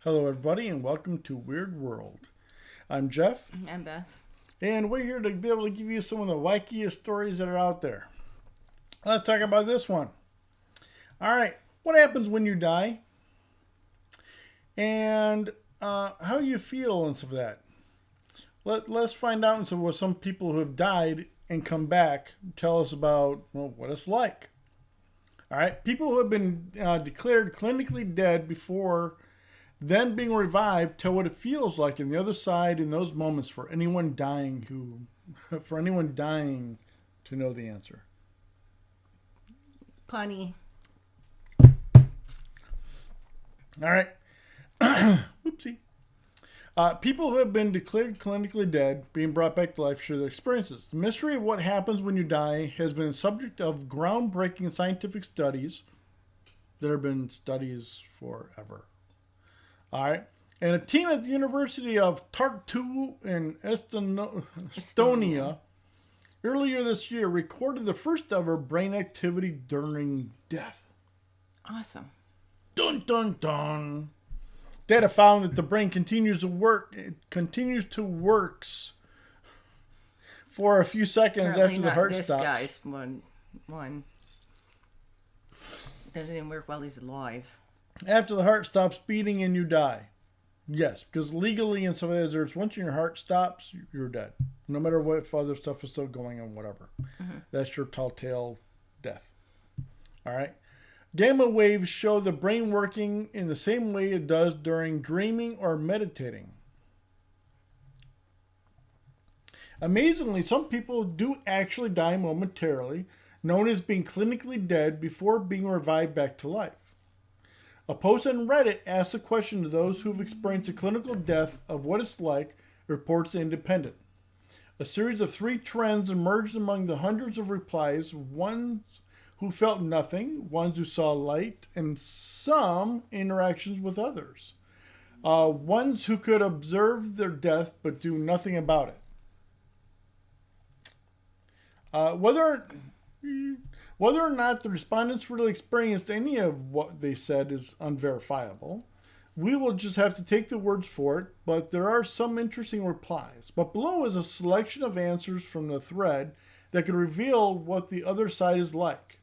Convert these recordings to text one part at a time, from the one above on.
Hello, everybody, and welcome to Weird World. I'm Jeff, I'm Beth. and we're here to be able to give you some of the wackiest stories that are out there. Let's talk about this one. All right, what happens when you die, and how you feel and stuff like that. Let's find out what some people who have died and come back tell us about what it's like. All right, people who have been declared clinically dead before then being revived tell what it feels like on the other side in those moments for anyone dying to know the answer. Punny. All right. Oopsie. People who have been declared clinically dead, being brought back to life, share their experiences. The mystery of what happens when you die has been the subject of groundbreaking scientific studies. There have been studies forever. All right. And a team at the University of Tartu in Estonia earlier this year recorded the first ever brain activity during death. Awesome. Dun dun dun. Data found that the brain continues to works for a few seconds Apparently after the not heart this stops. guy's one. Doesn't even work while he's alive. After the heart stops beating and you die. Yes, because legally and so there's once your heart stops, you're dead. No matter what if other stuff is still going on, whatever. Mm-hmm. That's your telltale death. All right. Gamma waves show the brain working in the same way it does during dreaming or meditating. Amazingly, some people do actually die momentarily, known as being clinically dead before being revived back to life. A post on Reddit asks a question to those who have experienced a clinical death of what it's like, reports The Independent. A series of 3 trends emerged among the hundreds of replies, ones who felt nothing, ones who saw light, and some interactions with others. Ones who could observe their death but do nothing about it. Whether or not the respondents really experienced any of what they said is unverifiable. We will just have to take the words for it, but there are some interesting replies. But below is a selection of answers from the thread that could reveal what the other side is like.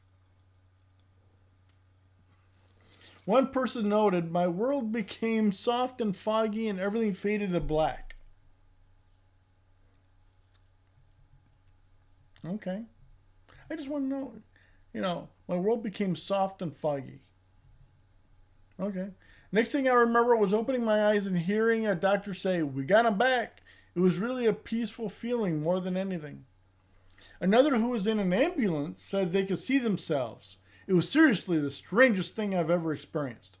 One person noted, "My world became soft and foggy and everything faded to black." Okay. I just want to know, my world became soft and foggy. Okay. Next thing I remember was opening my eyes and hearing a doctor say, "We got him back." It was really a peaceful feeling more than anything. Another who was in an ambulance said they could see themselves. It was seriously the strangest thing I've ever experienced.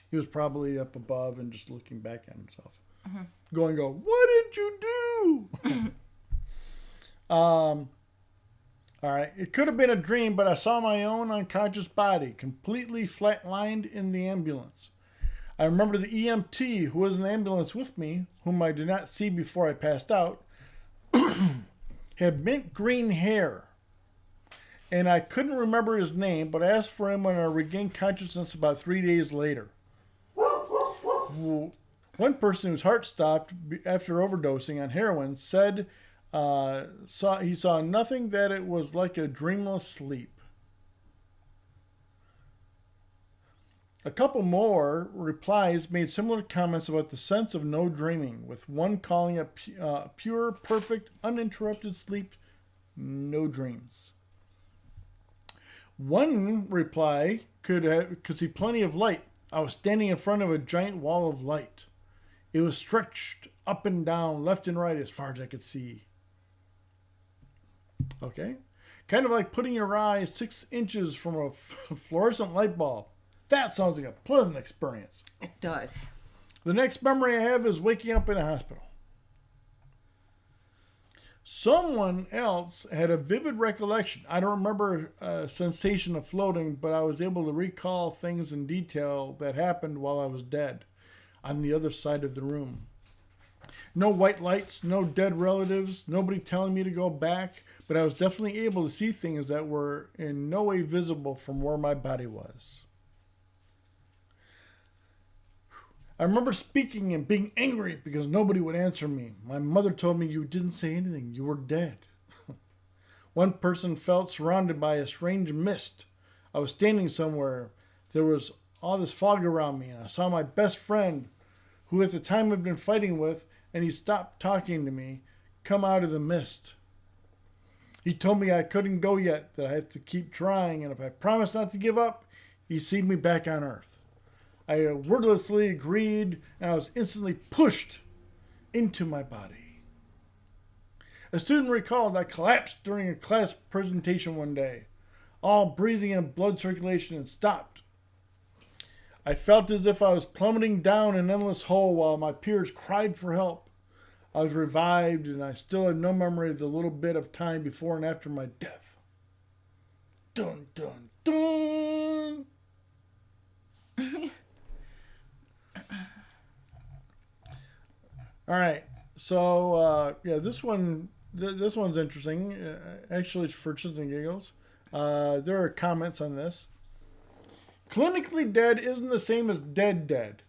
He was probably up above and just looking back at himself. Mm-hmm. Going, "What did you do?" All right. It could have been a dream, but I saw my own unconscious body completely flatlined in the ambulance. I remember the EMT who was in the ambulance with me, whom I did not see before I passed out, had mint green hair. And I couldn't remember his name, but I asked for him when I regained consciousness about 3 days later. One person whose heart stopped after overdosing on heroin said he saw nothing, that it was like a dreamless sleep. A couple more replies made similar comments about the sense of no dreaming, with one calling it pure, perfect, uninterrupted sleep, no dreams. One reply could see plenty of light. I was standing in front of a giant wall of light. It was stretched up and down, left and right, as far as I could see. Okay. Kind of like putting your eye 6 inches from a fluorescent light bulb. That sounds like a pleasant experience. It does. The next memory I have is waking up in a hospital. Someone else had a vivid recollection. I don't remember a sensation of floating, but I was able to recall things in detail that happened while I was dead on the other side of the room. No white lights, no dead relatives, nobody telling me to go back, but I was definitely able to see things that were in no way visible from where my body was. I remember speaking and being angry because nobody would answer me. My mother told me, you didn't say anything. You were dead. One person felt surrounded by a strange mist. I was standing somewhere. There was all this fog around me, and I saw my best friend, who at the time I'd been fighting with, and he stopped talking to me, come out of the mist. He told me I couldn't go yet, that I had to keep trying, and if I promised not to give up, he'd see me back on Earth. I wordlessly agreed, and I was instantly pushed into my body. A student recalled I collapsed during a class presentation one day. All breathing and blood circulation had stopped. I felt as if I was plummeting down an endless hole while my peers cried for help. I was revived, and I still had no memory of the little bit of time before and after my death. Dun, dun, dun! All right, so this one's interesting. Actually, it's for shits and giggles. There are comments on this. Clinically dead isn't the same as dead.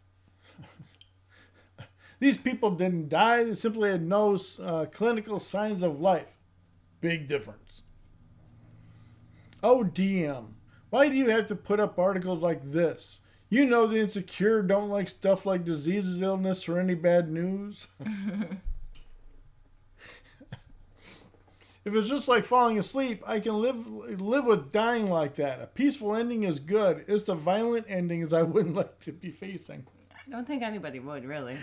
These people didn't die; they simply had no clinical signs of life. Big difference. Oh, DM, why do you have to put up articles like this? You know the insecure don't like stuff like diseases, illness, or any bad news. If it's just like falling asleep, I can live with dying like that. A peaceful ending is good. It's the violent endings I wouldn't like to be facing. I don't think anybody would, really.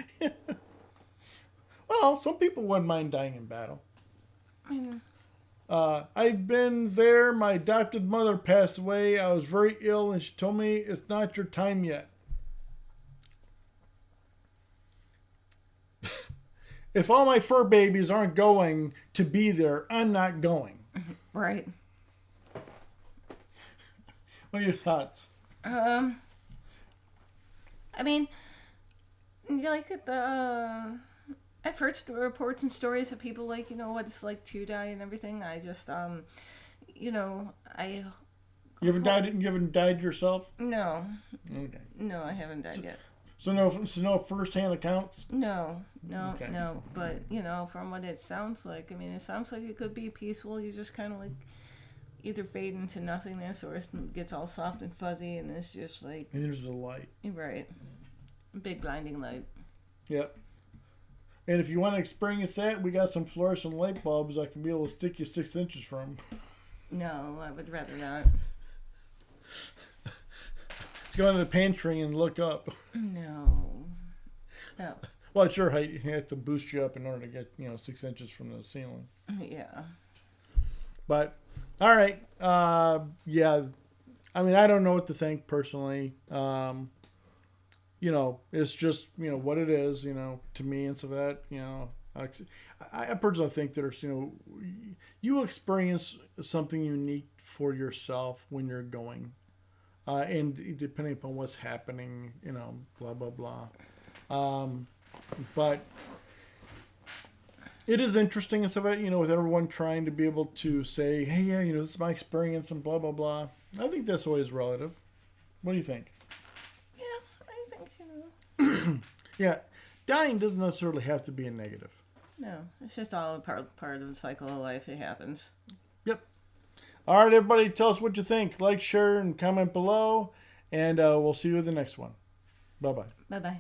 Well, some people wouldn't mind dying in battle. Mm. I've been there. My adopted mother passed away. I was very ill, and she told me it's not your time yet. If all my fur babies aren't going to be there, I'm not going. Right. What are your thoughts? I mean, like I've heard reports and stories of people like, what it's like to die and everything. I just, You haven't died yourself? No. Okay. No, I haven't died yet. So no first-hand accounts? No. Okay. No. But, from what it sounds like, it sounds like it could be peaceful. You just kind of like either fade into nothingness or it gets all soft and fuzzy and it's just like... And there's a light. Right. Big blinding light. Yep. And if you want to experience that, we got some fluorescent light bulbs I can be able to stick you 6 inches from. No, I would rather not. Let's go into the pantry and look up. No. Well, at your height, you have to boost you up in order to get 6 inches from the ceiling. Yeah. But all right, yeah. I don't know what to think personally. It's just what it is. To me and stuff like that. I personally think there's you experience something unique for yourself when you're going. And depending upon what's happening, blah, blah, blah. But it is interesting and stuff, with everyone trying to be able to say, hey, yeah, this is my experience and blah, blah, blah. I think that's always relative. What do you think? Yeah, I think, Yeah, dying doesn't necessarily have to be a negative. No, it's just all part of the cycle of life. It happens. Yep. All right, everybody, tell us what you think. Like, share, and comment below. And we'll see you in the next one. Bye-bye. Bye-bye.